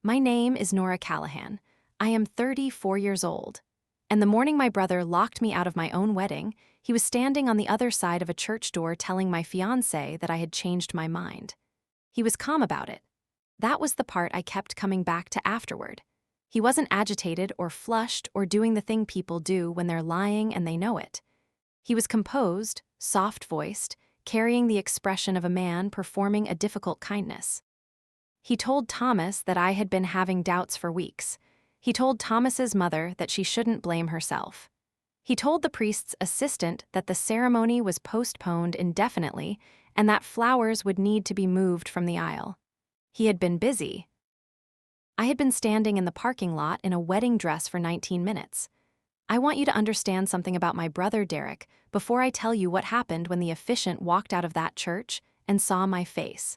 My name is Nora Callahan. I am 34 years old. And the morning my brother locked me out of my own wedding, he was standing on the other side of a church door telling my fiancé that I had changed my mind. He was calm about it. That was the part I kept coming back to afterward. He wasn't agitated or flushed or doing the thing people do when they're lying and they know it. He was composed, soft-voiced, carrying the expression of a man performing a difficult kindness. He told Thomas that I had been having doubts for weeks. He told Thomas's mother that she shouldn't blame herself. He told the priest's assistant that the ceremony was postponed indefinitely and that flowers would need to be moved from the aisle. He had been busy. I had been standing in the parking lot in a wedding dress for 19 minutes. I want you to understand something about my brother Derek before I tell you what happened when the officiant walked out of that church and saw my face.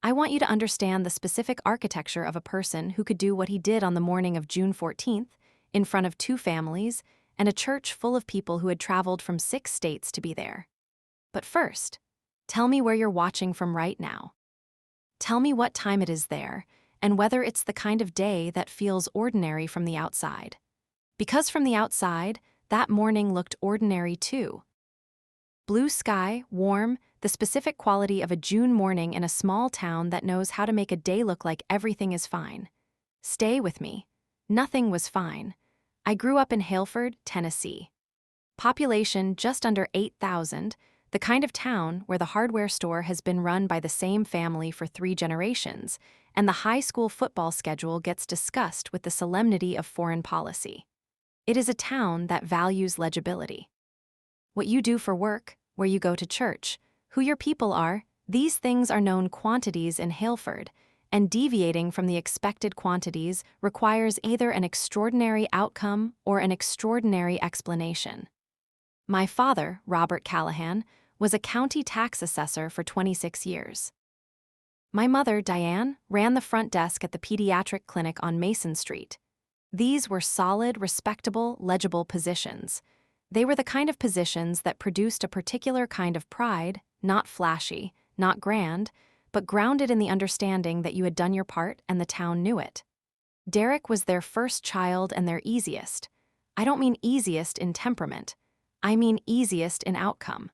I want you to understand the specific architecture of a person who could do what he did on the morning of June 14th, in front of 2 families and a church full of people who had traveled from 6 states to be there. But first, tell me where you're watching from right now. Tell me what time it is there, and whether it's the kind of day that feels ordinary from the outside. Because from the outside, that morning looked ordinary too. Blue sky, warm, the specific quality of a June morning in a small town that knows how to make a day look like everything is fine. Stay with me. Nothing was fine. I grew up in Haleford, Tennessee. Population just under 8,000, the kind of town where the hardware store has been run by the same family for 3 generations, and the high school football schedule gets discussed with the solemnity of foreign policy. It is a town that values legibility. What you do for work, where you go to church, who your people are, these things are known quantities in Haleford, and deviating from the expected quantities requires either an extraordinary outcome or an extraordinary explanation. My father, Robert Callahan, was a county tax assessor for 26 years. My mother, Diane, ran the front desk at the pediatric clinic on Mason Street. These were solid, respectable, legible positions. They were the kind of positions that produced a particular kind of pride, not flashy, not grand, but grounded in the understanding that you had done your part and the town knew it. Derek was their first child and their easiest. I don't mean easiest in temperament. I mean easiest in outcome.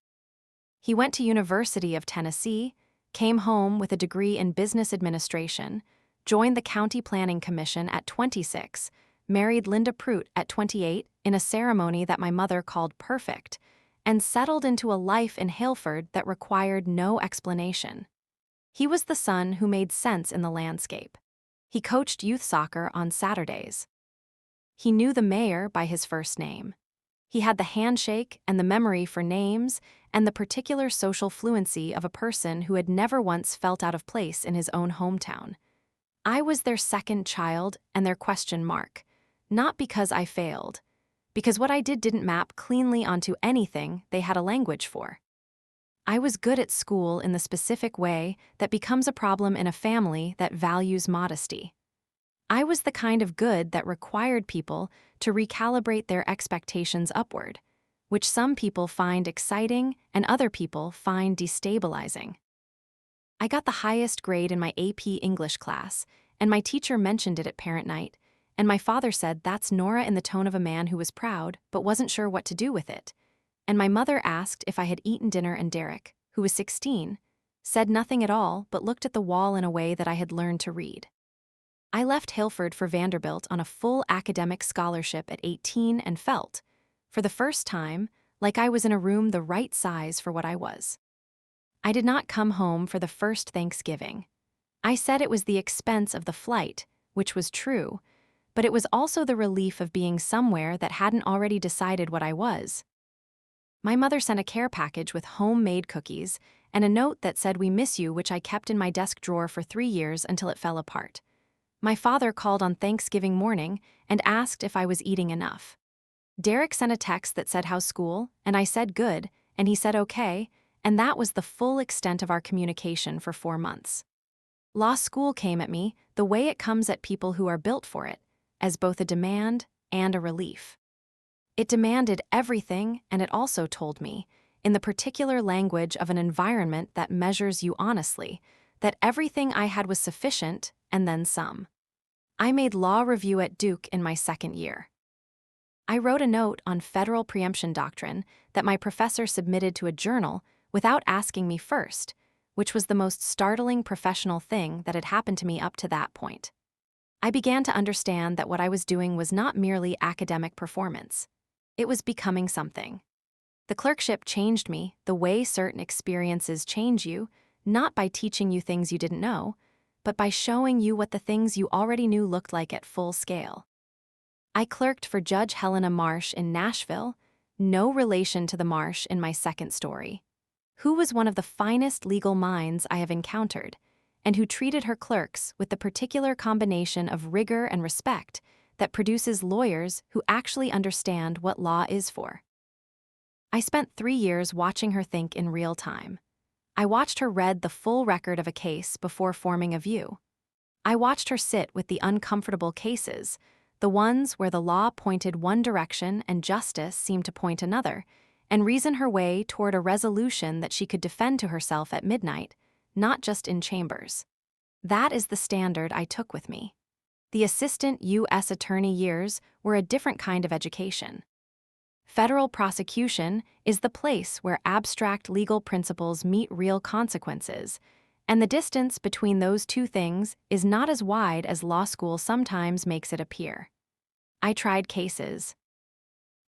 He went to University of Tennessee, came home with a degree in business administration, joined the County Planning Commission at 26, married Linda Prout at 28 in a ceremony that my mother called perfect, and settled into a life in Haleford that required no explanation. He was the son who made sense in the landscape. He coached youth soccer on Saturdays. He knew the mayor by his first name. He had the handshake and the memory for names and the particular social fluency of a person who had never once felt out of place in his own hometown. I was their second child and their question mark, not because I failed, because what I did didn't map cleanly onto anything they had a language for. I was good at school in the specific way that becomes a problem in a family that values modesty. I was the kind of good that required people to recalibrate their expectations upward, which some people find exciting and other people find destabilizing. I got the highest grade in my AP English class, and my teacher mentioned it at parent night, and my father said that's Nora in the tone of a man who was proud but wasn't sure what to do with it. And my mother asked if I had eaten dinner, and Derek, who was 16, said nothing at all but looked at the wall in a way that I had learned to read. I left Haleford for Vanderbilt on a full academic scholarship at 18 and felt, for the first time, like I was in a room the right size for what I was. I did not come home for the first Thanksgiving. I said it was the expense of the flight, which was true, but it was also the relief of being somewhere that hadn't already decided what I was. My mother sent a care package with homemade cookies and a note that said "We miss you," which I kept in my desk drawer for 3 years until it fell apart. My father called on Thanksgiving morning and asked if I was eating enough. Derek sent a text that said "How's school?" and I said "Good," and he said "Okay," and that was the full extent of our communication for 4 months. Law school came at me the way it comes at people who are built for it, as both a demand and a relief. It demanded everything, and it also told me, in the particular language of an environment that measures you honestly, that everything I had was sufficient and then some. I made law review at Duke in my second year. I wrote a note on federal preemption doctrine that my professor submitted to a journal without asking me first, which was the most startling professional thing that had happened to me up to that point. I began to understand that what I was doing was not merely academic performance. It was becoming something. The clerkship changed me the way certain experiences change you, not by teaching you things you didn't know, but by showing you what the things you already knew looked like at full scale. I clerked for Judge Helena Marsh in Nashville, no relation to the Marsh in my second story, who was one of the finest legal minds I have encountered, and who treated her clerks with the particular combination of rigor and respect that produces lawyers who actually understand what law is for. I spent 3 years watching her think in real time. I watched her read the full record of a case before forming a view. I watched her sit with the uncomfortable cases, the ones where the law pointed one direction and justice seemed to point another, and reason her way toward a resolution that she could defend to herself at midnight, not just in chambers. That is the standard I took with me. The assistant U.S. attorney years were a different kind of education. Federal prosecution is the place where abstract legal principles meet real consequences, and the distance between those two things is not as wide as law school sometimes makes it appear. I tried cases.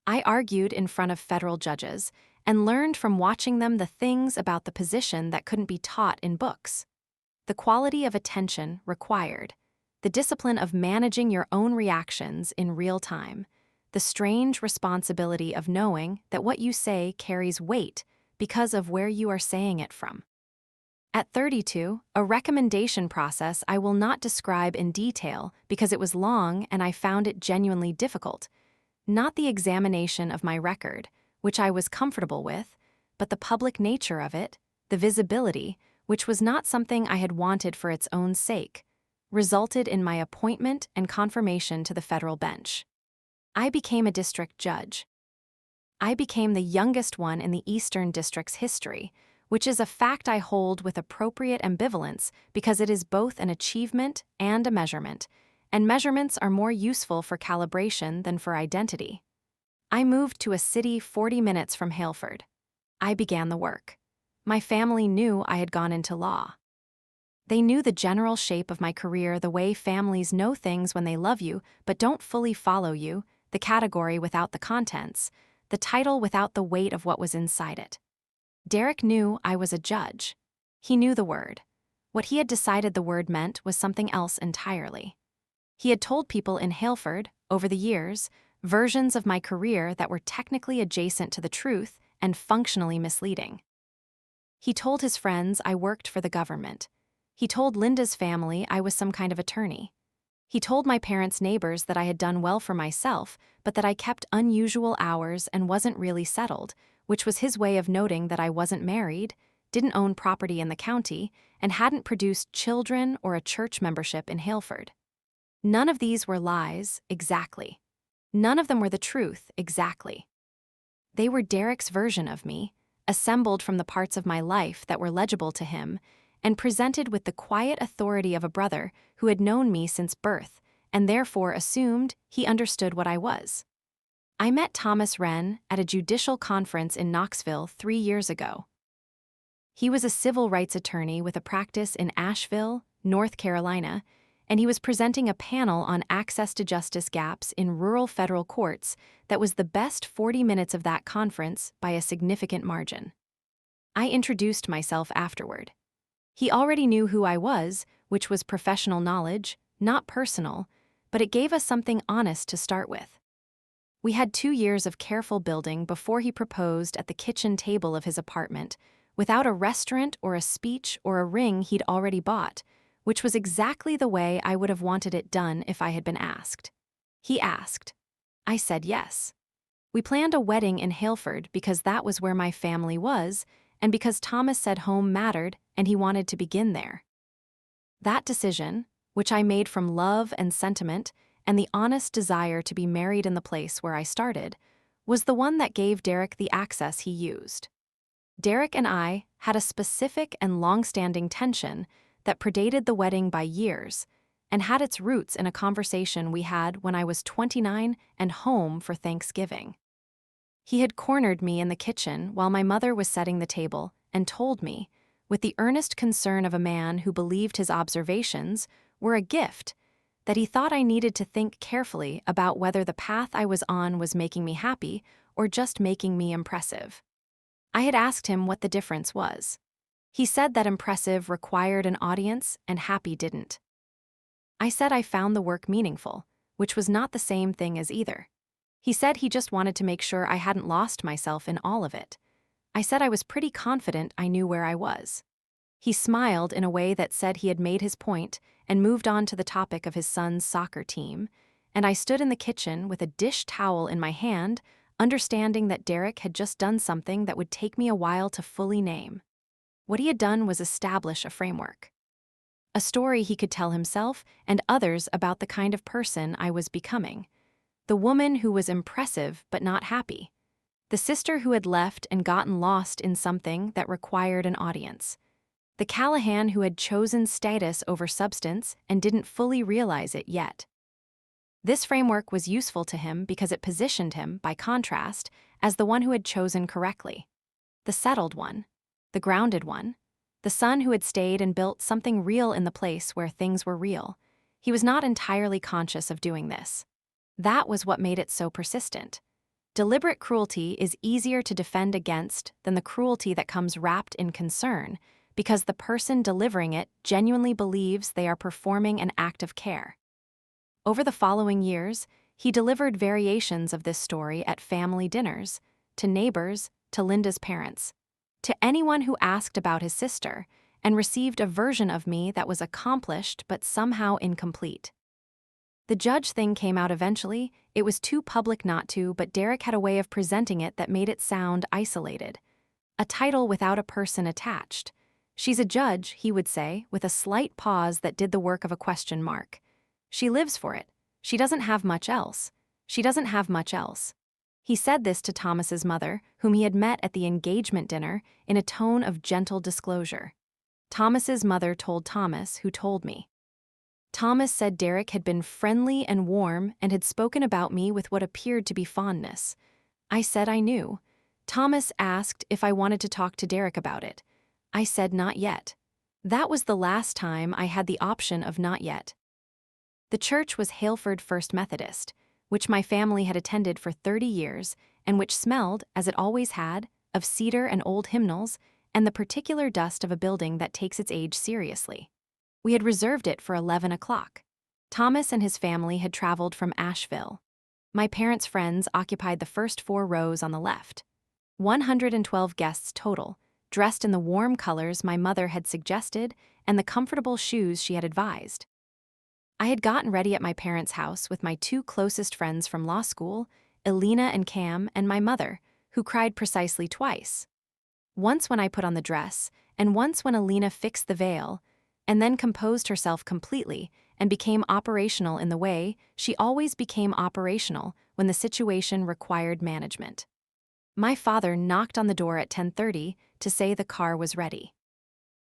I argued in front of federal judges and learned from watching them the things about the position that couldn't be taught in books. The quality of attention required, the discipline of managing your own reactions in real time, the strange responsibility of knowing that what you say carries weight because of where you are saying it from. At 32, a recommendation process I will not describe in detail because it was long and I found it genuinely difficult. Not the examination of my record, which I was comfortable with, but the public nature of it, the visibility, which was not something I had wanted for its own sake, resulted in my appointment and confirmation to the federal bench. I became a district judge. I became the youngest one in the Eastern District's history, which is a fact I hold with appropriate ambivalence because it is both an achievement and a measurement, and measurements are more useful for calibration than for identity. I moved to a city 40 minutes from Haleford. I began the work. My family knew I had gone into law. They knew the general shape of my career the way families know things when they love you but don't fully follow you, the category without the contents, the title without the weight of what was inside it. Derek knew I was a judge. He knew the word. What he had decided the word meant was something else entirely. He had told people in Haleford, over the years, versions of my career that were technically adjacent to the truth and functionally misleading. He told his friends I worked for the government. He told Linda's family I was some kind of attorney. He told my parents' neighbors that I had done well for myself, but that I kept unusual hours and wasn't really settled, which was his way of noting that I wasn't married, didn't own property in the county, and hadn't produced children or a church membership in Haleford. None of these were lies, exactly. None of them were the truth, exactly. They were Derek's version of me, assembled from the parts of my life that were legible to him, and presented with the quiet authority of a brother who had known me since birth, and therefore assumed he understood what I was. I met Thomas Wren at a judicial conference in Knoxville 3 years ago. He was a civil rights attorney with a practice in Asheville, North Carolina, and he was presenting a panel on access to justice gaps in rural federal courts that was the best 40 minutes of that conference by a significant margin. I introduced myself afterward. He already knew who I was, which was professional knowledge, not personal, but it gave us something honest to start with. We had 2 years of careful building before he proposed at the kitchen table of his apartment, without a restaurant or a speech or a ring he'd already bought, which was exactly the way I would have wanted it done if I had been asked. He asked. I said yes. We planned a wedding in Haleford because that was where my family was, and because Thomas said home mattered and he wanted to begin there. That decision, which I made from love and sentiment and the honest desire to be married in the place where I started, was the one that gave Derek the access he used. Derek and I had a specific and long-standing tension that predated the wedding by years, and had its roots in a conversation we had when I was 29 and home for Thanksgiving. He had cornered me in the kitchen while my mother was setting the table and told me, with the earnest concern of a man who believed his observations were a gift, that he thought I needed to think carefully about whether the path I was on was making me happy or just making me impressive. I had asked him what the difference was. He said that impressive required an audience and happy didn't. I said I found the work meaningful, which was not the same thing as either. He said he just wanted to make sure I hadn't lost myself in all of it. I said I was pretty confident I knew where I was. He smiled in a way that said he had made his point and moved on to the topic of his son's soccer team, and I stood in the kitchen with a dish towel in my hand, understanding that Derek had just done something that would take me a while to fully name. What he had done was establish a framework. A story he could tell himself and others about the kind of person I was becoming. The woman who was impressive but not happy. The sister who had left and gotten lost in something that required an audience. The Callahan who had chosen status over substance and didn't fully realize it yet. This framework was useful to him because it positioned him, by contrast, as the one who had chosen correctly. The settled one. The grounded one. The son who had stayed and built something real in the place where things were real. He was not entirely conscious of doing this. That was what made it so persistent. Deliberate cruelty is easier to defend against than the cruelty that comes wrapped in concern, because the person delivering it genuinely believes they are performing an act of care. Over the following years, he delivered variations of this story at family dinners, to neighbors, to Linda's parents, to anyone who asked about his sister, and received a version of me that was accomplished but somehow incomplete. The judge thing came out eventually. It was too public not to, but Derek had a way of presenting it that made it sound isolated. A title without a person attached. She's a judge, he would say, with a slight pause that did the work of a question mark. She lives for it. She doesn't have much else. She doesn't have much else. He said this to Thomas's mother, whom he had met at the engagement dinner, in a tone of gentle disclosure. Thomas's mother told Thomas, who told me. Thomas said Derek had been friendly and warm and had spoken about me with what appeared to be fondness. I said I knew. Thomas asked if I wanted to talk to Derek about it. I said not yet. That was the last time I had the option of not yet. The church was Haleford First Methodist, which my family had attended for 30 years and which smelled, as it always had, of cedar and old hymnals and the particular dust of a building that takes its age seriously. We had reserved it for 11 o'clock. Thomas and his family had traveled from Asheville. My parents' friends occupied the first 4 rows on the left. 112 guests total, dressed in the warm colors my mother had suggested and the comfortable shoes she had advised. I had gotten ready at my parents' house with my 2 closest friends from law school, Elena and Cam, and my mother, who cried precisely twice. Once when I put on the dress, and once when Elena fixed the veil, and then composed herself completely and became operational in the way she always became operational when the situation required management. My father knocked on the door at 10:30 to say the car was ready.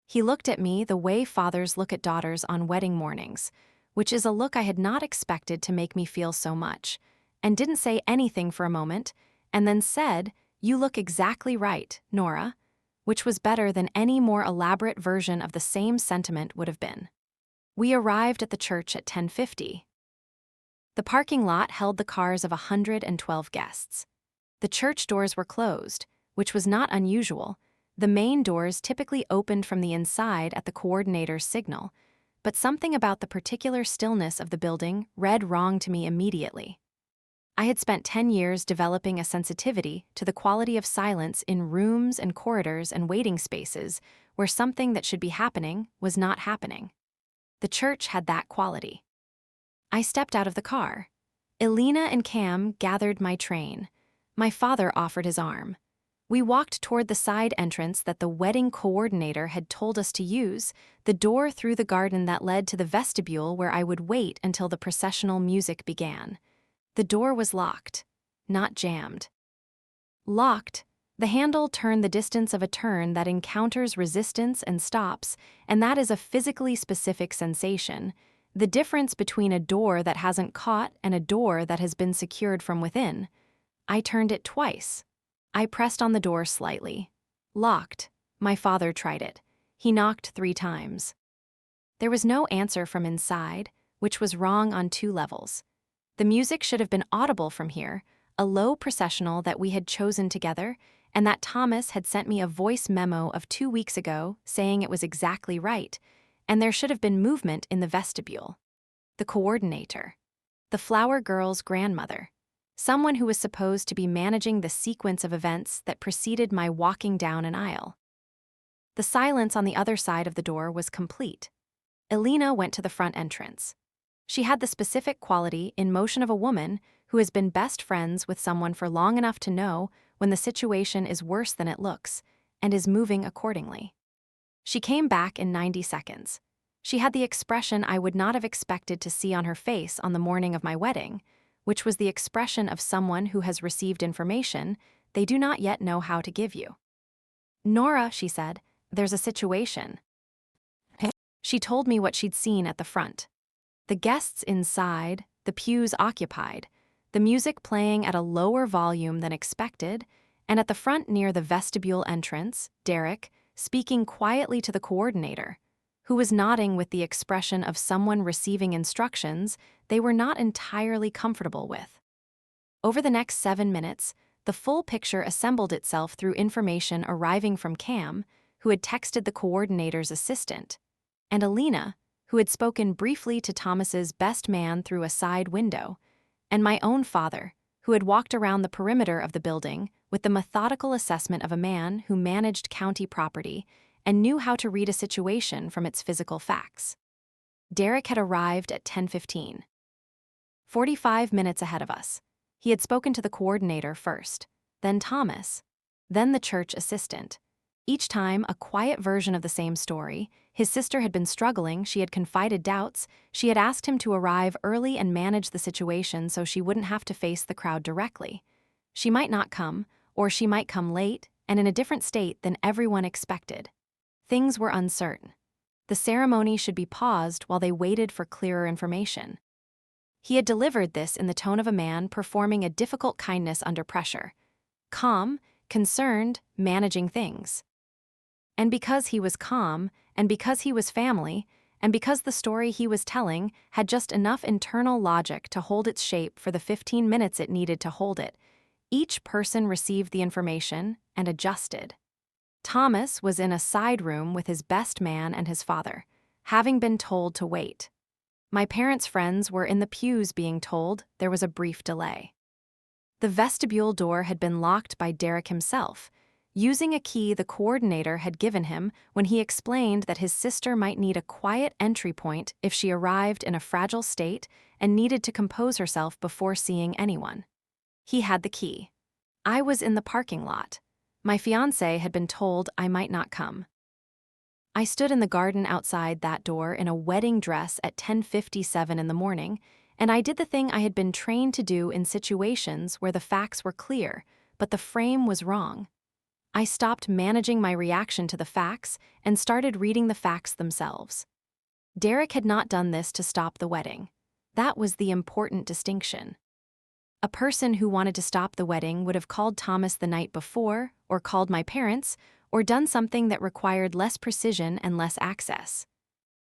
He looked at me the way fathers look at daughters on wedding mornings, which is a look I had not expected to make me feel so much, and didn't say anything for a moment, and then said, "You look exactly right, Nora," which was better than any more elaborate version of the same sentiment would have been. We arrived at the church at 10:50. The parking lot held the cars of 112 guests. The church doors were closed, which was not unusual. The main doors typically opened from the inside at the coordinator's signal, but something about the particular stillness of the building read wrong to me immediately. I had spent 10 years developing a sensitivity to the quality of silence in rooms and corridors and waiting spaces where something that should be happening was not happening. The church had that quality. I stepped out of the car. Elena and Cam gathered my train. My father offered his arm. We walked toward the side entrance that the wedding coordinator had told us to use, the door through the garden that led to the vestibule where I would wait until the processional music began. The door was locked, not jammed. Locked, the handle turned the distance of a turn that encounters resistance and stops, and that is a physically specific sensation. The difference between a door that hasn't caught and a door that has been secured from within. I turned it twice. I pressed on the door slightly. Locked. My father tried it. He knocked 3 times. There was no answer from inside, which was wrong on 2 levels. The music should have been audible from here, a low processional that we had chosen together, and that Thomas had sent me a voice memo of 2 weeks ago saying it was exactly right, and there should have been movement in the vestibule. The coordinator. The flower girl's grandmother. Someone who was supposed to be managing the sequence of events that preceded my walking down an aisle. The silence on the other side of the door was complete. Elena went to the front entrance. She had the specific quality in motion of a woman who has been best friends with someone for long enough to know when the situation is worse than it looks, and is moving accordingly. She came back in 90 seconds. She had the expression I would not have expected to see on her face on the morning of my wedding, which was the expression of someone who has received information they do not yet know how to give you. "Nora," she said, "there's a situation." She told me what she'd seen at the front. The guests inside, the pews occupied, the music playing at a lower volume than expected, and at the front near the vestibule entrance, Derek, speaking quietly to the coordinator, who was nodding with the expression of someone receiving instructions they were not entirely comfortable with. Over the next 7 minutes, the full picture assembled itself through information arriving from Cam, who had texted the coordinator's assistant, and Alina, who had spoken briefly to Thomas's best man through a side window, and my own father, who had walked around the perimeter of the building with the methodical assessment of a man who managed county property and knew how to read a situation from its physical facts. Derek had arrived at 10:15. 45 minutes ahead of us. He had spoken to the coordinator first, then Thomas, then the church assistant. Each time, a quiet version of the same story. His sister had been struggling, she had confided doubts, she had asked him to arrive early and manage the situation so she wouldn't have to face the crowd directly. She might not come, or she might come late, and in a different state than everyone expected. Things were uncertain. The ceremony should be paused while they waited for clearer information. He had delivered this in the tone of a man performing a difficult kindness under pressure. Calm, concerned, managing things. And because he was calm, and because he was family, and because the story he was telling had just enough internal logic to hold its shape for the 15 minutes it needed to hold it, each person received the information and adjusted. Thomas was in a side room with his best man and his father, having been told to wait. My parents' friends were in the pews being told there was a brief delay. The vestibule door had been locked by Derek himself, using a key the coordinator had given him when he explained that his sister might need a quiet entry point if she arrived in a fragile state and needed to compose herself before seeing anyone. He had the key. I was in the parking lot. My fiancé had been told I might not come. I stood in the garden outside that door in a wedding dress at 10:57 in the morning, and I did the thing I had been trained to do in situations where the facts were clear, but the frame was wrong. I stopped managing my reaction to the facts and started reading the facts themselves. Derek had not done this to stop the wedding. That was the important distinction. A person who wanted to stop the wedding would have called Thomas the night before, or called my parents, or done something that required less precision and less access.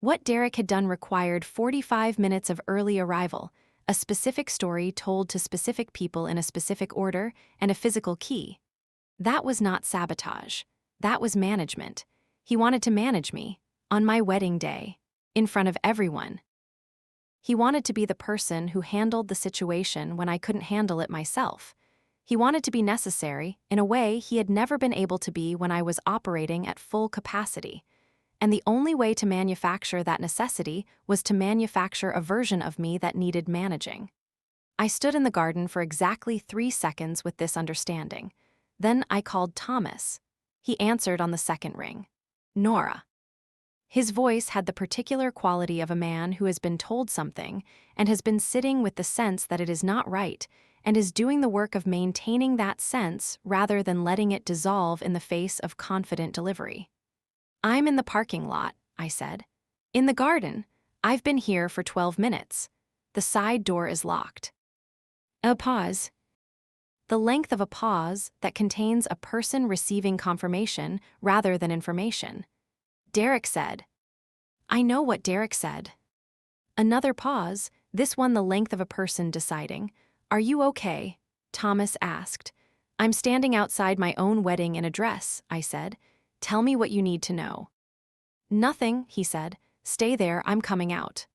What Derek had done required 45 minutes of early arrival, a specific story told to specific people in a specific order, and a physical key. That was not sabotage. That was management. He wanted to manage me, on my wedding day, in front of everyone. He wanted to be the person who handled the situation when I couldn't handle it myself. He wanted to be necessary in a way he had never been able to be when I was operating at full capacity. And the only way to manufacture that necessity was to manufacture a version of me that needed managing. I stood in the garden for exactly 3 seconds with this understanding. Then I called Thomas. He answered on the second ring. Nora. His voice had the particular quality of a man who has been told something and has been sitting with the sense that it is not right and is doing the work of maintaining that sense rather than letting it dissolve in the face of confident delivery. "I'm in the parking lot," I said. "In the garden. I've been here for 12 minutes. The side door is locked. A pause. The length of a pause that contains a person receiving confirmation rather than information. Derek said. I know what Derek said. Another pause, this one the length of a person deciding. Are you okay? Thomas asked. I'm standing outside my own wedding in a dress, I said. Tell me what you need to know. Nothing, he said. Stay there, I'm coming out.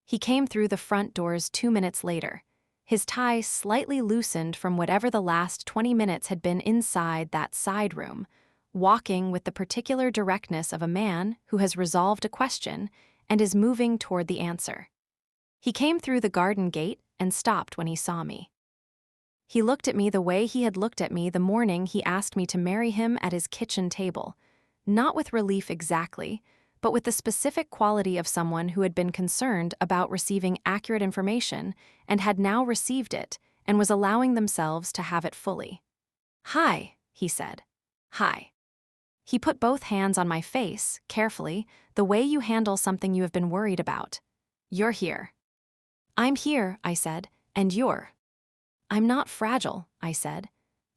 He came through the front doors 2 minutes later. His tie slightly loosened from whatever the last 20 minutes had been inside that side room, walking with the particular directness of a man who has resolved a question and is moving toward the answer. He came through the garden gate and stopped when he saw me. He looked at me the way he had looked at me the morning he asked me to marry him at his kitchen table, not with relief exactly, but with the specific quality of someone who had been concerned about receiving accurate information and had now received it and was allowing themselves to have it fully. Hi, he said. Hi. He put both hands on my face, carefully, the way you handle something you have been worried about. You're here. I'm here, I said, and you're. I'm not fragile, I said.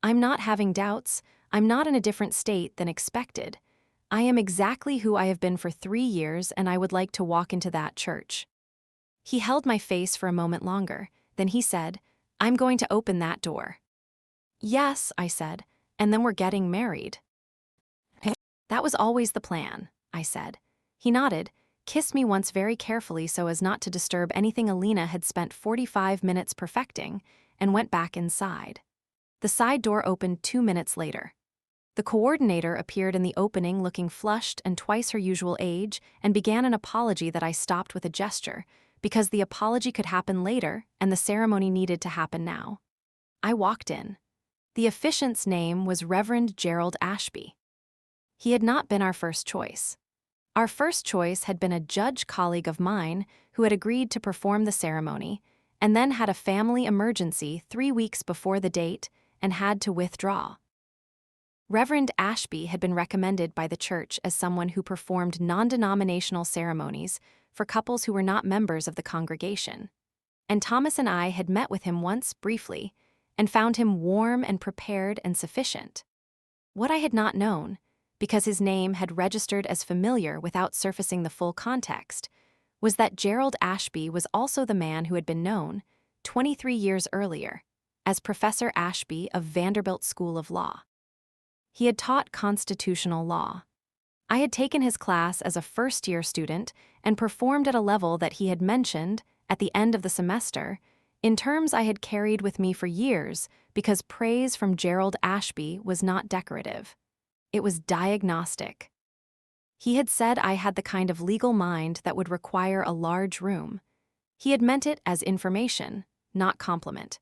I'm not having doubts. I'm not in a different state than expected. I am exactly who I have been for 3 years, and I would like to walk into that church. He held my face for a moment longer. Then he said, I'm going to open that door. Yes, I said, and then we're getting married. That was always the plan, I said. He nodded, kissed me once very carefully so as not to disturb anything Alina had spent 45 minutes perfecting, and went back inside. The side door opened 2 minutes later. The coordinator appeared in the opening looking flushed and twice her usual age and began an apology that I stopped with a gesture, because the apology could happen later and the ceremony needed to happen now. I walked in. The officiant's name was Reverend Gerald Ashby. He had not been our first choice. Our first choice had been a judge colleague of mine who had agreed to perform the ceremony and then had a family emergency 3 weeks before the date and had to withdraw. Reverend Ashby had been recommended by the church as someone who performed non-denominational ceremonies for couples who were not members of the congregation. And Thomas and I had met with him once briefly and found him warm and prepared and sufficient. What I had not known, because his name had registered as familiar without surfacing the full context, was that Gerald Ashby was also the man who had been known, 23 years earlier, as Professor Ashby of Vanderbilt School of Law. He had taught constitutional law. I had taken his class as a first-year student and performed at a level that he had mentioned, at the end of the semester, in terms I had carried with me for years because praise from Gerald Ashby was not decorative. It was diagnostic. He had said I had the kind of legal mind that would require a large room. He had meant it as information, not compliment.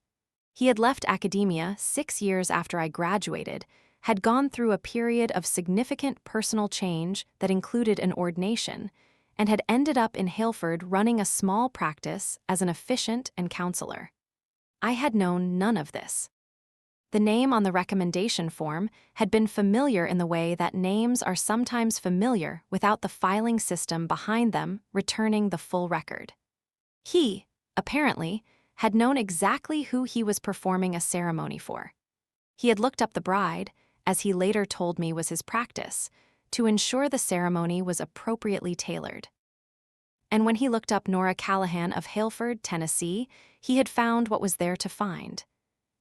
He had left academia 6 years after I graduated, had gone through a period of significant personal change that included an ordination, and had ended up in Haleford running a small practice as an officiant and counselor. I had known none of this. The name on the recommendation form had been familiar in the way that names are sometimes familiar without the filing system behind them returning the full record. He, apparently, had known exactly who he was performing a ceremony for. He had looked up the bride, as he later told me was his practice, to ensure the ceremony was appropriately tailored. And when he looked up Nora Callahan of Haleford, Tennessee, he had found what was there to find.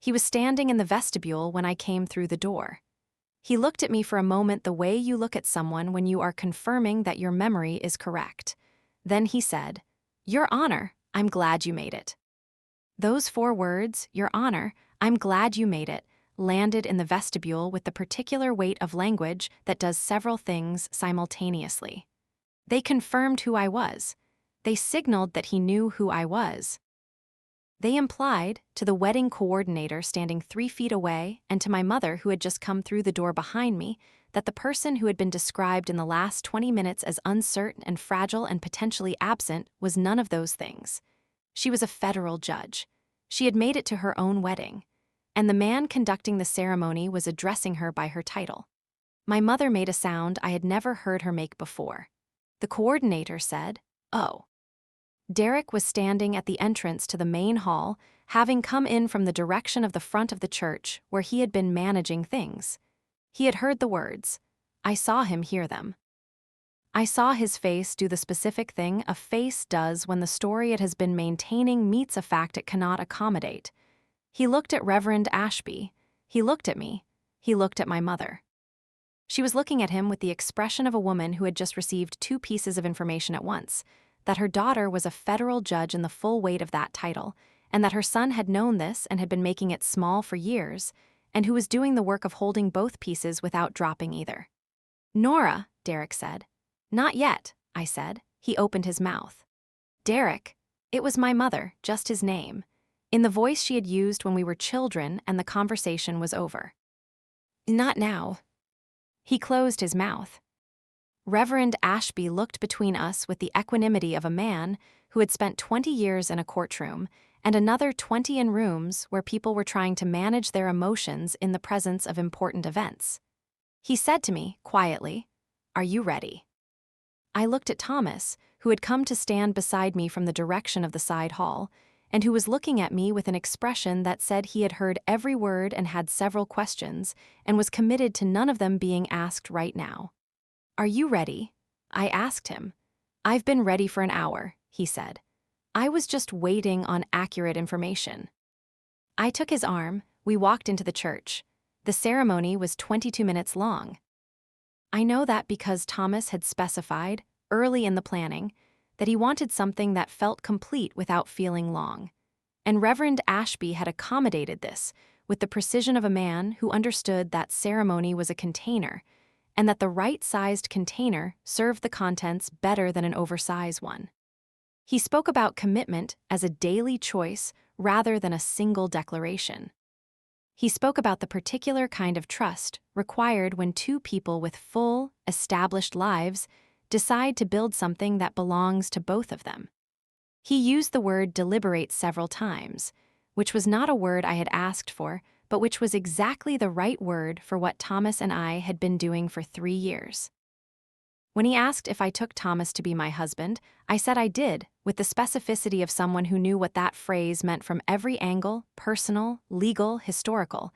He was standing in the vestibule when I came through the door. He looked at me for a moment the way you look at someone when you are confirming that your memory is correct. Then he said, "Your Honor, I'm glad you made it." Those 4 words, "Your Honor, I'm glad you made it," landed in the vestibule with the particular weight of language that does several things simultaneously. They confirmed who I was. They signaled that he knew who I was. They implied, to the wedding coordinator standing 3 feet away and to my mother who had just come through the door behind me, that the person who had been described in the last 20 minutes as uncertain and fragile and potentially absent was none of those things. She was a federal judge. She had made it to her own wedding, and the man conducting the ceremony was addressing her by her title. My mother made a sound I had never heard her make before. The coordinator said, "Oh." Derek was standing at the entrance to the main hall, having come in from the direction of the front of the church where he had been managing things. He had heard the words. I saw him hear them. I saw his face do the specific thing a face does when the story it has been maintaining meets a fact it cannot accommodate. He looked at Reverend Ashby. He looked at me. He looked at my mother. She was looking at him with the expression of a woman who had just received two pieces of information at once, that her daughter was a federal judge in the full weight of that title, and that her son had known this and had been making it small for years, and who was doing the work of holding both pieces without dropping either. Nora, Derek said. Not yet, I said. He opened his mouth. Derek. It was my mother, just his name, in the voice she had used when we were children and the conversation was over. Not now. He closed his mouth. Reverend Ashby looked between us with the equanimity of a man who had spent 20 years in a courtroom and another 20 in rooms where people were trying to manage their emotions in the presence of important events. He said to me, quietly, Are you ready? I looked at Thomas, who had come to stand beside me from the direction of the side hall, and who was looking at me with an expression that said he had heard every word and had several questions, and was committed to none of them being asked right now. Are you ready? I asked him. I've been ready for an hour, he said. I was just waiting on accurate information. I took his arm. We walked into the church. The ceremony was 22 minutes long. I know that because Thomas had specified, early in the planning, that he wanted something that felt complete without feeling long. And Reverend Ashby had accommodated this with the precision of a man who understood that ceremony was a container, and that the right-sized container served the contents better than an oversized one. He spoke about commitment as a daily choice rather than a single declaration. He spoke about the particular kind of trust required when two people with full, established lives decide to build something that belongs to both of them. He used the word deliberate several times, which was not a word I had asked for, but which was exactly the right word for what Thomas and I had been doing for 3 years. When he asked if I took Thomas to be my husband, I said I did, with the specificity of someone who knew what that phrase meant from every angle, personal, legal, historical,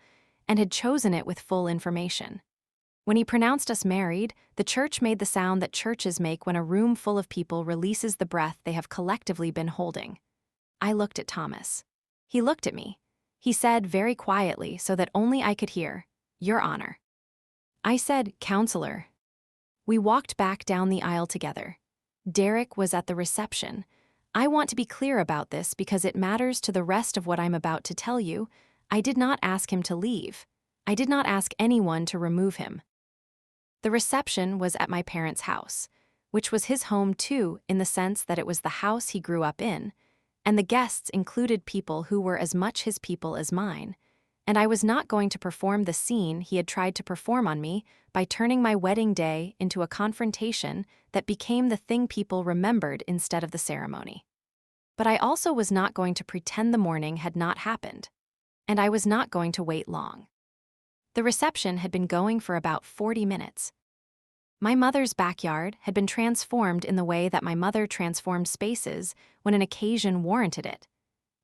and had chosen it with full information. When he pronounced us married, the church made the sound that churches make when a room full of people releases the breath they have collectively been holding. I looked at Thomas. He looked at me. He said very quietly so that only I could hear, Your Honor. I said, Counselor. We walked back down the aisle together. Derek was at the reception. I want to be clear about this because it matters to the rest of what I'm about to tell you. I did not ask him to leave. I did not ask anyone to remove him. The reception was at my parents' house, which was his home too in the sense that it was the house he grew up in, and the guests included people who were as much his people as mine, and I was not going to perform the scene he had tried to perform on me by turning my wedding day into a confrontation that became the thing people remembered instead of the ceremony. But I also was not going to pretend the morning had not happened, and I was not going to wait long. The reception had been going for about 40 minutes. My mother's backyard had been transformed in the way that my mother transformed spaces when an occasion warranted it,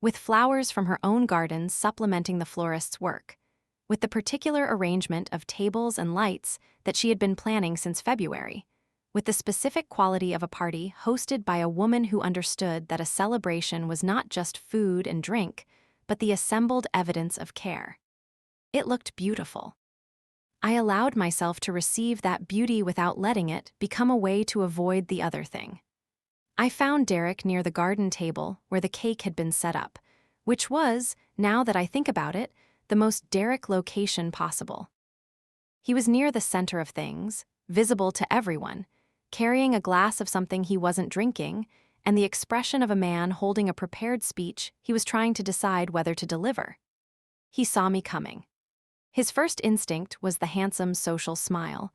with flowers from her own gardens supplementing the florist's work, with the particular arrangement of tables and lights that she had been planning since February, with the specific quality of a party hosted by a woman who understood that a celebration was not just food and drink, but the assembled evidence of care. It looked beautiful. I allowed myself to receive that beauty without letting it become a way to avoid the other thing. I found Derek near the garden table where the cake had been set up, which was, now that I think about it, the most Derek location possible. He was near the center of things, visible to everyone, carrying a glass of something he wasn't drinking, and the expression of a man holding a prepared speech he was trying to decide whether to deliver. He saw me coming. His first instinct was the handsome social smile,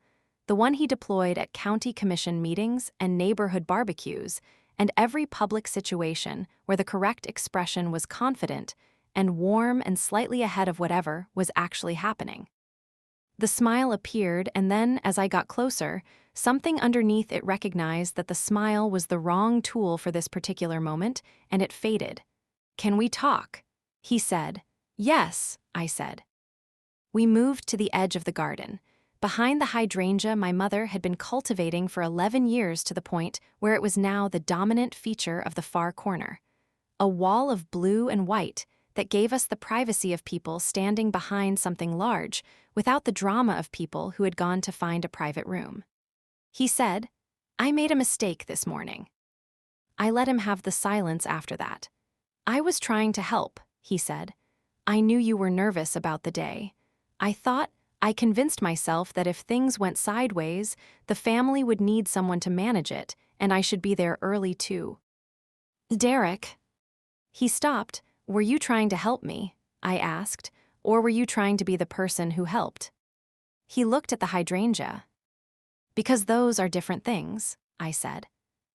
the one he deployed at county commission meetings and neighborhood barbecues, and every public situation where the correct expression was confident and warm and slightly ahead of whatever was actually happening. The smile appeared, and then, as I got closer, Something underneath it recognized that the smile was the wrong tool for this particular moment, and it faded. "Can we talk?" he said. "Yes," I said. We moved to the edge of the garden. Behind the hydrangea my mother had been cultivating for 11 years, to the point where it was now the dominant feature of the far corner. A wall of blue and white that gave us the privacy of people standing behind something large, without the drama of people who had gone to find a private room. He said, "I made a mistake this morning." I let him have the silence after that. "I was trying to help," he said. "I knew you were nervous about the day. I convinced myself that if things went sideways, the family would need someone to manage it, and I should be there early too." "Derek." He stopped. "Were you trying to help me?" I asked. "Or were you trying to be the person who helped?" He looked at the hydrangea. "Because those are different things," I said.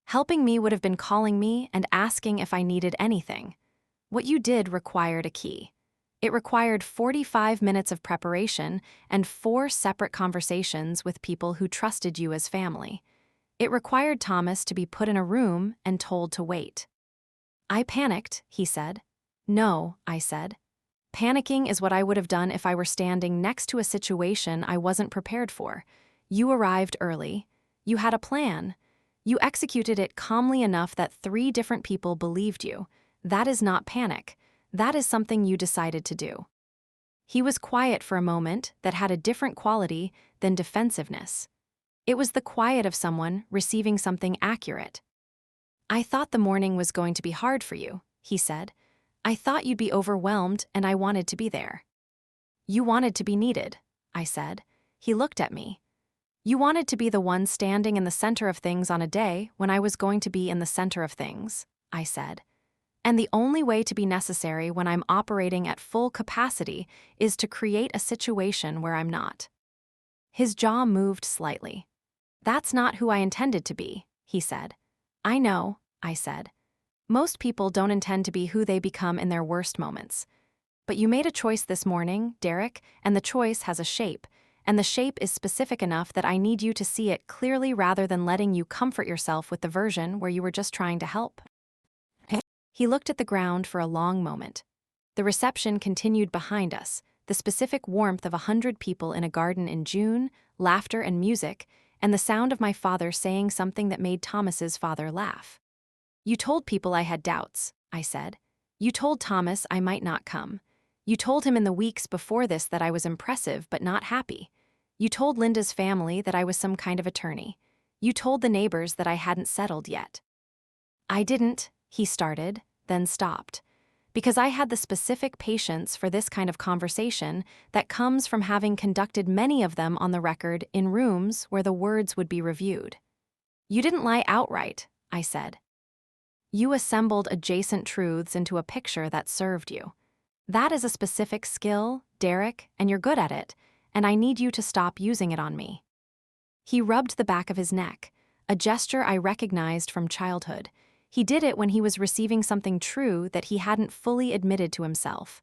"Helping me would have been calling me and asking if I needed anything. What you did required a key. It required 45 minutes of preparation and 4 separate conversations with people who trusted you as family. It required Thomas to be put in a room and told to wait." "I panicked," he said. "No," I said. "Panicking is what I would have done if I were standing next to a situation I wasn't prepared for. You arrived early. You had a plan. You executed it calmly enough that 3 different people believed you. That is not panic. That is something you decided to do." He was quiet for a moment that had a different quality than defensiveness. It was the quiet of someone receiving something accurate. "I thought the morning was going to be hard for you," he said. "I thought you'd be overwhelmed, and I wanted to be there." "You wanted to be needed," I said. He looked at me. "You wanted to be the one standing in the center of things on a day when I was going to be in the center of things," I said. "And the only way to be necessary when I'm operating at full capacity is to create a situation where I'm not." His jaw moved slightly. "That's not who I intended to be," he said. "I know," I said. "Most people don't intend to be who they become in their worst moments. But you made a choice this morning, Derek, and the choice has a shape, and the shape is specific enough that I need you to see it clearly rather than letting you comfort yourself with the version where you were just trying to help." He looked at the ground for a long moment. The reception continued behind us, the specific warmth of 100 people in a garden in June, laughter and music, and the sound of my father saying something that made Thomas's father laugh. "You told people I had doubts," I said. "You told Thomas I might not come. You told him in the weeks before this that I was impressive but not happy. You told Linda's family that I was some kind of attorney. You told the neighbors that I hadn't settled yet." "I didn't," he started, then stopped. "Because I had the specific patience for this kind of conversation that comes from having conducted many of them on the record in rooms where the words would be reviewed." "You didn't lie outright," I said. "You assembled adjacent truths into a picture that served you. That is a specific skill, Derek, and you're good at it, and I need you to stop using it on me." He rubbed the back of his neck, a gesture I recognized from childhood. He did it when he was receiving something true that he hadn't fully admitted to himself.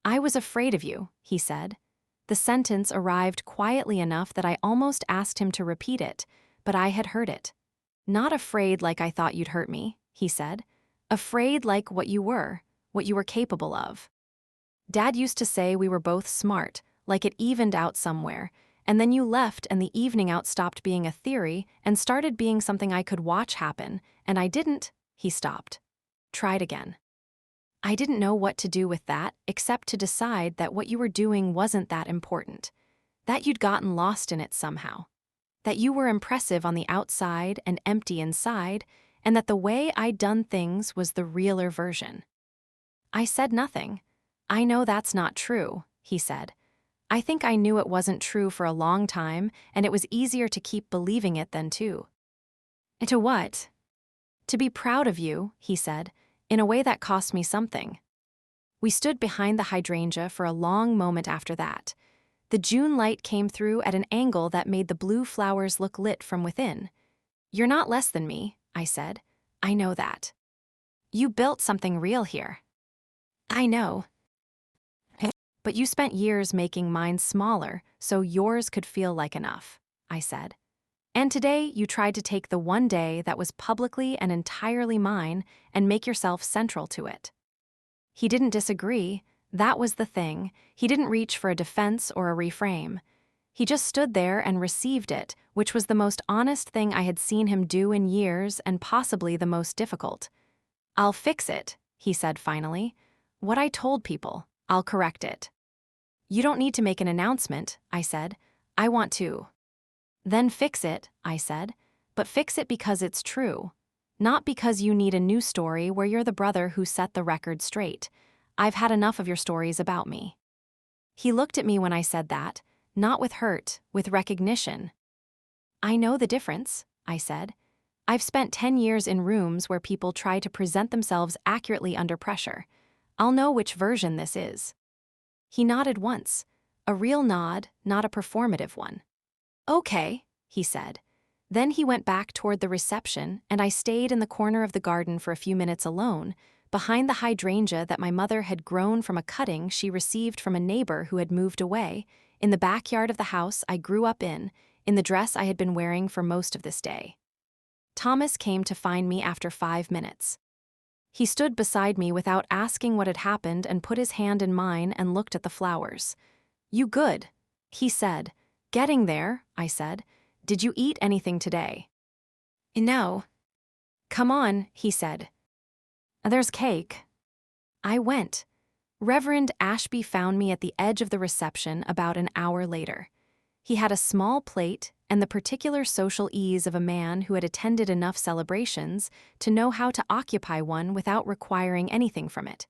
"I was afraid of you," he said. The sentence arrived quietly enough that I almost asked him to repeat it, but I had heard it. "Not afraid like I thought you'd hurt me," he said. "Afraid like what you were capable of. Dad used to say we were both smart, like it evened out somewhere, and then you left and the evening out stopped being a theory and started being something I could watch happen, and I didn't." He stopped. "Tried again. I didn't know what to do with that except to decide that what you were doing wasn't that important, that you'd gotten lost in it somehow, that you were impressive on the outside and empty inside, and that the way I'd done things was the realer version." I said nothing. "I know that's not true," he said. "I think I knew it wasn't true for a long time, and it was easier to keep believing it than to." "To what?" "To be proud of you," he said, "in a way that cost me something." We stood behind the hydrangea for a long moment after that. The June light came through at an angle that made the blue flowers look lit from within. "You're not less than me," I said. "I know that. You built something real here." "I know. But you spent years making mine smaller so yours could feel like enough," I said. And today you tried to take the one day that was publicly and entirely mine and make yourself central to it. He didn't disagree. That was the thing. He didn't reach for a defense or a reframe. He just stood there and received it, which was the most honest thing I had seen him do in years and possibly the most difficult. "I'll fix it," he said finally. "What I told people. I'll correct it." "You don't need to make an announcement," I said. "I want to." "Then fix it," I said. "But fix it because it's true. Not because you need a new story where you're the brother who set the record straight. I've had enough of your stories about me." He looked at me when I said that, not with hurt, with recognition. "I know the difference," I said. "I've spent 10 years in rooms where people try to present themselves accurately under pressure. I'll know which version this is." He nodded once, a real nod, not a performative one. "Okay," he said. Then he went back toward the reception, and I stayed in the corner of the garden for a few minutes alone, behind the hydrangea that my mother had grown from a cutting she received from a neighbor who had moved away, in the backyard of the house I grew up in the dress I had been wearing for most of this day. Thomas came to find me after 5 minutes. He stood beside me without asking what had happened and put his hand in mine and looked at the flowers. "You good?" he said. "Getting there," I said. "Did you eat anything today?" "No." "Come on," he said. "There's cake." I went. Reverend Ashby found me at the edge of the reception about an hour later. He had a small plate and the particular social ease of a man who had attended enough celebrations to know how to occupy one without requiring anything from it.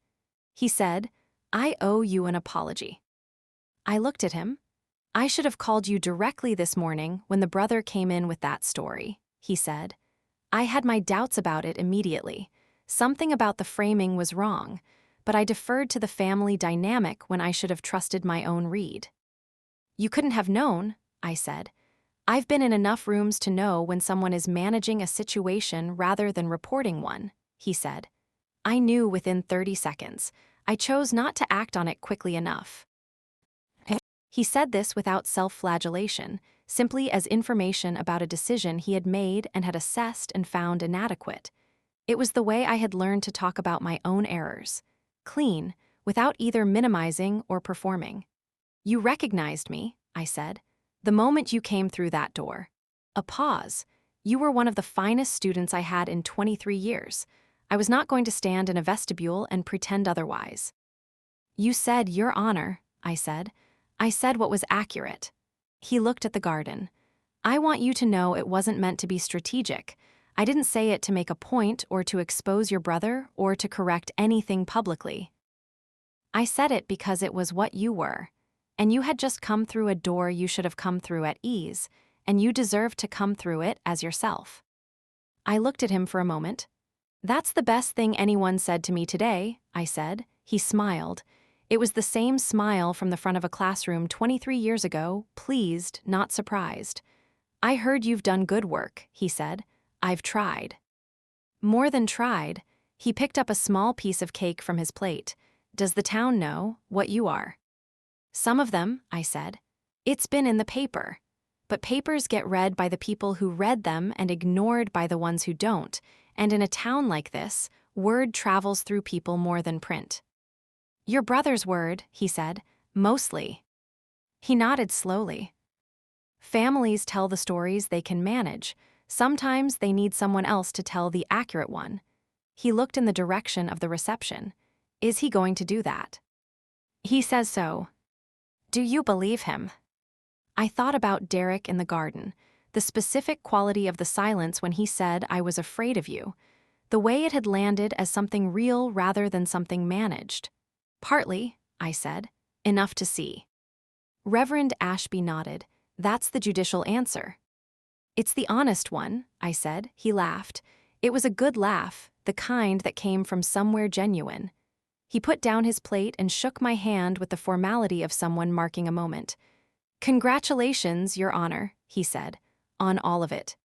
He said, "I owe you an apology." I looked at him. "I should have called you directly this morning when the brother came in with that story," he said. "I had my doubts about it immediately. Something about the framing was wrong, but I deferred to the family dynamic when I should have trusted my own read." "You couldn't have known," I said. "I've been in enough rooms to know when someone is managing a situation rather than reporting one," he said. I knew within 30 seconds. I chose not to act on it quickly enough. He said this without self-flagellation, simply as information about a decision he had made and had assessed and found inadequate. It was the way I had learned to talk about my own errors. Clean, without either minimizing or performing. "You recognized me," I said, "the moment you came through that door." A pause. "You were one of the finest students I had in 23 years. I was not going to stand in a vestibule and pretend otherwise." "You said, 'Your Honor,'" I said. "I said what was accurate." He looked at the garden. "I want you to know it wasn't meant to be strategic. I didn't say it to make a point or to expose your brother or to correct anything publicly. I said it because it was what you were. And you had just come through a door you should have come through at ease, and you deserved to come through it as yourself." I looked at him for a moment. "That's the best thing anyone said to me today," I said. He smiled. It was the same smile from the front of a classroom 23 years ago, pleased, not surprised. "I heard you've done good work," he said. "I've tried." More than tried. He picked up a small piece of cake from his plate. "Does the town know what you are?" "Some of them," I said. "It's been in the paper." But papers get read by the people who read them and ignored by the ones who don't, and in a town like this, word travels through people more than print. "Your brother's word," he said, "mostly." He nodded slowly. "Families tell the stories they can manage. Sometimes they need someone else to tell the accurate one." He looked in the direction of the reception. "Is he going to do that?" "He says so." "Do you believe him?" I thought about Derek in the garden, the specific quality of the silence when he said, "I was afraid of you," the way it had landed as something real rather than something managed. "Partly," I said. "Enough to see." Reverend Ashby nodded. "That's the judicial answer." "It's the honest one," I said. He laughed. It was a good laugh, the kind that came from somewhere genuine. He put down his plate and shook my hand with the formality of someone marking a moment. "Congratulations, Your Honor," he said, "on all of it."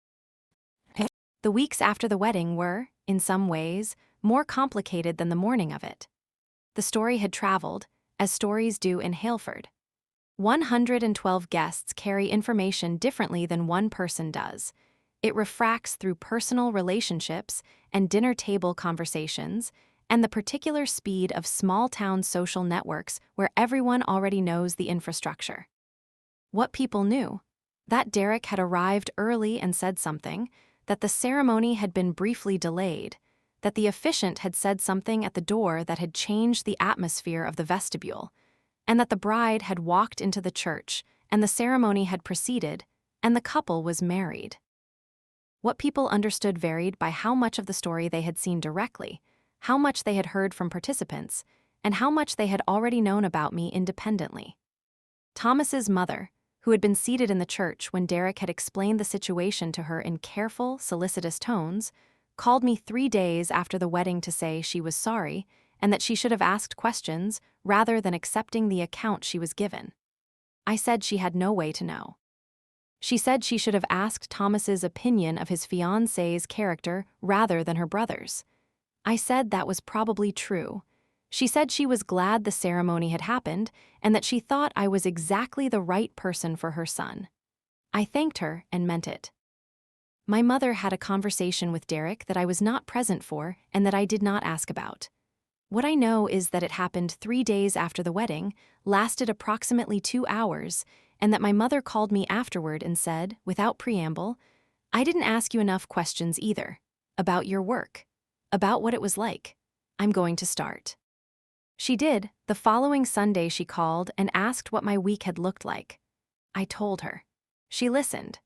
The weeks after the wedding were, in some ways, more complicated than the morning of it. The story had traveled, as stories do in Haleford. 112 guests carry information differently than one person does. It refracts through personal relationships and dinner table conversations, and the particular speed of small-town social networks where everyone already knows the infrastructure. What people knew: that Derek had arrived early and said something, that the ceremony had been briefly delayed, that the officiant had said something at the door that had changed the atmosphere of the vestibule, and that the bride had walked into the church, and the ceremony had proceeded, and the couple was married. What people understood varied by how much of the story they had seen directly, how much they had heard from participants, and how much they had already known about me independently. Thomas's mother, who had been seated in the church when Derek had explained the situation to her in careful, solicitous tones, called me 3 days after the wedding to say she was sorry and that she should have asked questions rather than accepting the account she was given. I said she had no way to know. She said she should have asked Thomas's opinion of his fiancé's character rather than her brother's. I said that was probably true. She said she was glad the ceremony had happened and that she thought I was exactly the right person for her son. I thanked her and meant it. My mother had a conversation with Derek that I was not present for and that I did not ask about. What I know is that it happened 3 days after the wedding, lasted approximately 2 hours, and that my mother called me afterward and said, without preamble, "I didn't ask you enough questions either. About your work. About what it was like. I'm going to start." She did. The following Sunday she called and asked what my week had looked like. I told her. She listened.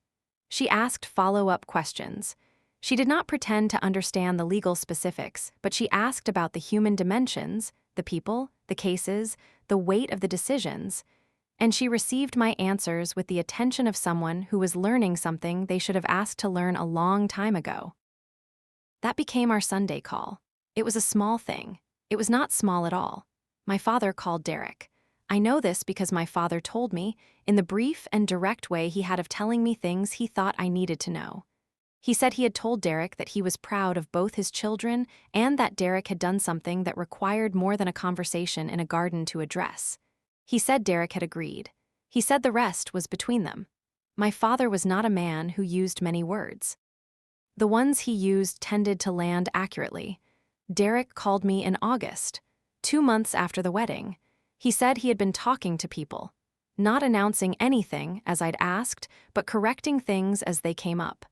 She asked follow-up questions. She did not pretend to understand the legal specifics, but she asked about the human dimensions, the people, the cases, the weight of the decisions, and she received my answers with the attention of someone who was learning something they should have asked to learn a long time ago. That became our Sunday call. It was a small thing. It was not small at all. My father called Derek. I know this because my father told me, in the brief and direct way he had of telling me things he thought I needed to know. He said he had told Derek that he was proud of both his children and that Derek had done something that required more than a conversation in a garden to address. He said Derek had agreed. He said the rest was between them. My father was not a man who used many words. The ones he used tended to land accurately. Derek called me in August, 2 months after the wedding. He said he had been talking to people, not announcing anything as I'd asked, but correcting things as they came up.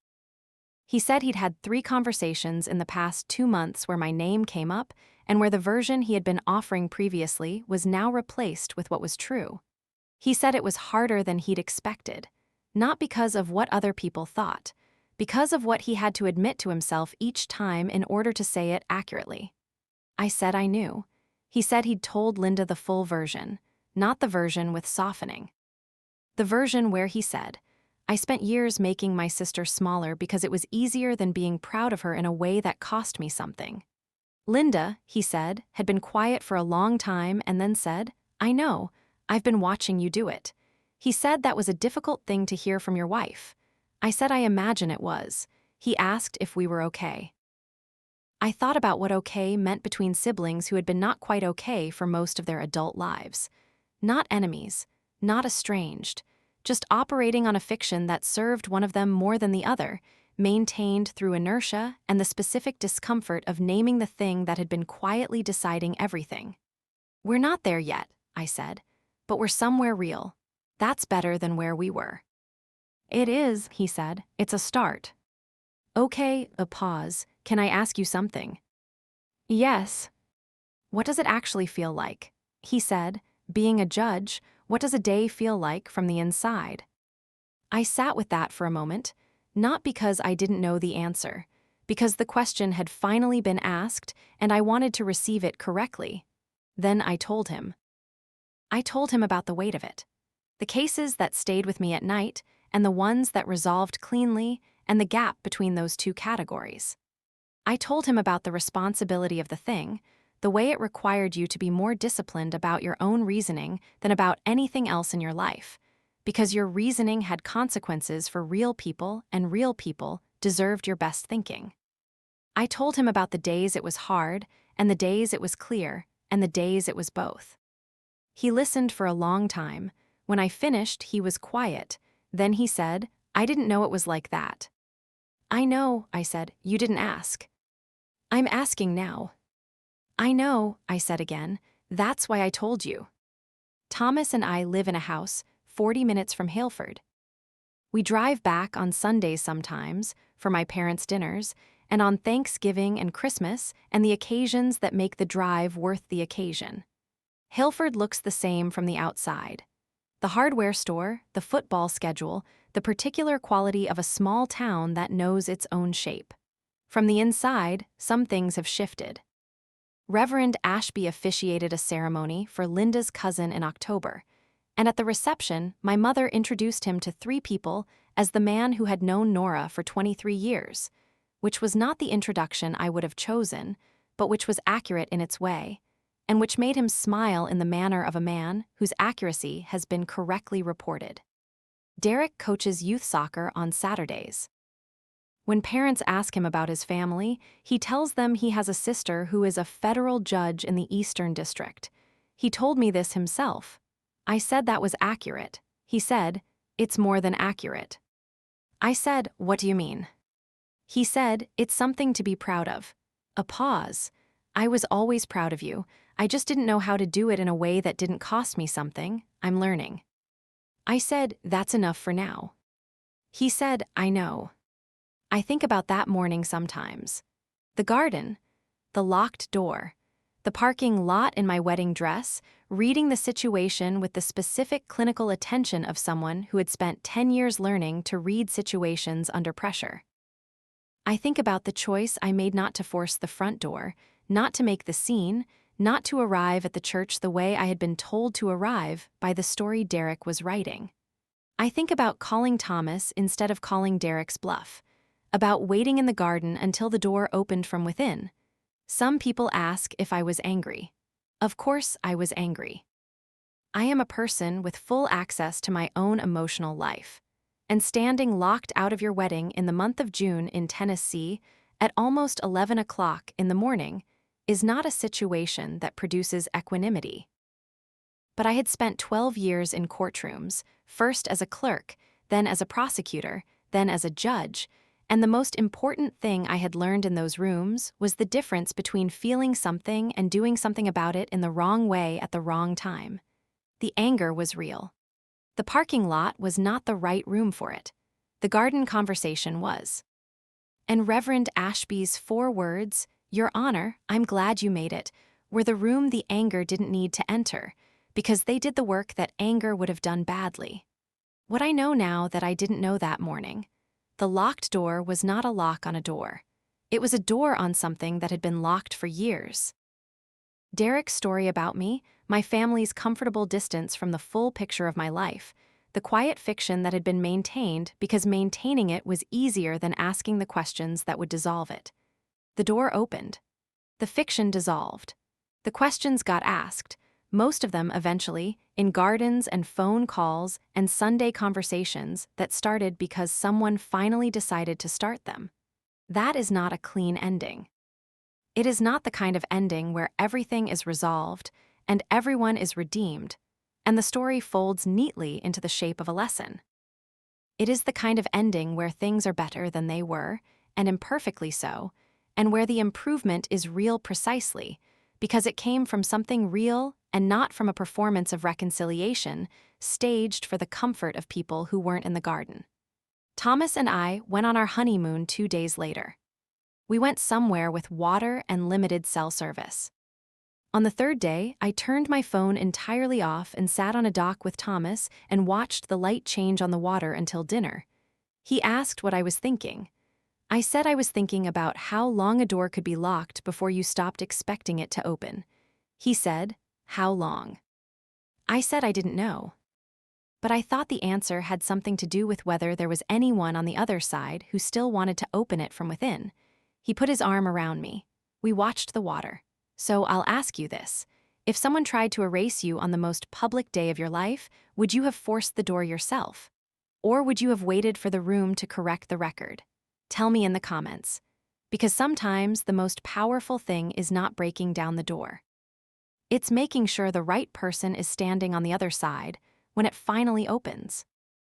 He said he'd had 3 conversations in the past 2 months where my name came up and where the version he had been offering previously was now replaced with what was true. He said it was harder than he'd expected, not because of what other people thought, because of what he had to admit to himself each time in order to say it accurately. I said I knew. He said he'd told Linda the full version, not the version with softening. The version where he said, "I spent years making my sister smaller because it was easier than being proud of her in a way that cost me something." Linda, he said, had been quiet for a long time and then said, "I know, I've been watching you do it." He said that was a difficult thing to hear from your wife. I said I imagine it was. He asked if we were okay. I thought about what okay meant between siblings who had been not quite okay for most of their adult lives. Not enemies, not estranged, just operating on a fiction that served one of them more than the other, maintained through inertia and the specific discomfort of naming the thing that had been quietly deciding everything. "We're not there yet," I said, "but we're somewhere real. That's better than where we were." "It is," he said. "It's a start." "Okay," a pause. "Can I ask you something?" "Yes." "What does it actually feel like?" He said, "Being a judge, what does a day feel like from the inside?" I sat with that for a moment, not because I didn't know the answer, because the question had finally been asked and I wanted to receive it correctly. Then I told him. I told him about the weight of it. The cases that stayed with me at night and the ones that resolved cleanly and the gap between those 2 categories. I told him about the responsibility of the thing, the way it required you to be more disciplined about your own reasoning than about anything else in your life, because your reasoning had consequences for real people and real people deserved your best thinking. I told him about the days it was hard and the days it was clear and the days it was both. He listened for a long time, When I finished, he was quiet. Then he said, "I didn't know it was like that." "I know," I said. "You didn't ask." "I'm asking now." "I know," I said again. "That's why I told you." Thomas and I live in a house 40 minutes from Haleford. We drive back on Sundays sometimes for my parents' dinners, and on Thanksgiving and Christmas and the occasions that make the drive worth the occasion. Haleford looks the same from the outside. The hardware store, the football schedule, the particular quality of a small town that knows its own shape. From the inside, some things have shifted. Reverend Ashby officiated a ceremony for Linda's cousin in October, and at the reception, my mother introduced him to 3 people as the man who had known Nora for 23 years, which was not the introduction I would have chosen, but which was accurate in its way, and which made him smile in the manner of a man whose accuracy has been correctly reported. Derek coaches youth soccer on Saturdays. When parents ask him about his family, he tells them he has a sister who is a federal judge in the Eastern District. He told me this himself. I said that was accurate. He said, "It's more than accurate." I said, "What do you mean?" He said, "It's something to be proud of." A pause. "I was always proud of you. I just didn't know how to do it in a way that didn't cost me something. I'm learning." I said, "That's enough for now." He said, "I know." I think about that morning sometimes. The garden, the locked door, the parking lot in my wedding dress, reading the situation with the specific clinical attention of someone who had spent 10 years learning to read situations under pressure. I think about the choice I made not to force the front door, not to make the scene, not to arrive at the church the way I had been told to arrive by the story Derek was writing. I think about calling Thomas instead of calling Derek's bluff, about waiting in the garden until the door opened from within. Some people ask if I was angry. Of course I was angry. I am a person with full access to my own emotional life, and standing locked out of your wedding in the month of June in Tennessee at almost 11 o'clock in the morning is not a situation that produces equanimity. But I had spent 12 years in courtrooms, first as a clerk, then as a prosecutor, then as a judge, and the most important thing I had learned in those rooms was the difference between feeling something and doing something about it in the wrong way at the wrong time. The anger was real. The parking lot was not the right room for it. The garden conversation was. And Reverend Ashby's 4 words, "Your Honor, I'm glad you made it," were the room the anger didn't need to enter, because they did the work that anger would have done badly. What I know now that I didn't know that morning. The locked door was not a lock on a door. It was a door on something that had been locked for years. Derek's story about me, my family's comfortable distance from the full picture of my life, the quiet fiction that had been maintained because maintaining it was easier than asking the questions that would dissolve it. The door opened. The fiction dissolved. The questions got asked, most of them eventually, in gardens and phone calls and Sunday conversations that started because someone finally decided to start them. That is not a clean ending. It is not the kind of ending where everything is resolved and everyone is redeemed, and the story folds neatly into the shape of a lesson. It is the kind of ending where things are better than they were, and imperfectly so, and where the improvement is real precisely, because it came from something real and not from a performance of reconciliation staged for the comfort of people who weren't in the garden. Thomas and I went on our honeymoon 2 days later. We went somewhere with water and limited cell service. On the 3rd day, I turned my phone entirely off and sat on a dock with Thomas and watched the light change on the water until dinner. He asked what I was thinking. I said I was thinking about how long a door could be locked before you stopped expecting it to open. He said, "How long?" I said I didn't know. But I thought the answer had something to do with whether there was anyone on the other side who still wanted to open it from within. He put his arm around me. We watched the water. So I'll ask you this. If someone tried to erase you on the most public day of your life, would you have forced the door yourself? Or would you have waited for the room to correct the record? Tell me in the comments. Because sometimes the most powerful thing is not breaking down the door. It's making sure the right person is standing on the other side when it finally opens.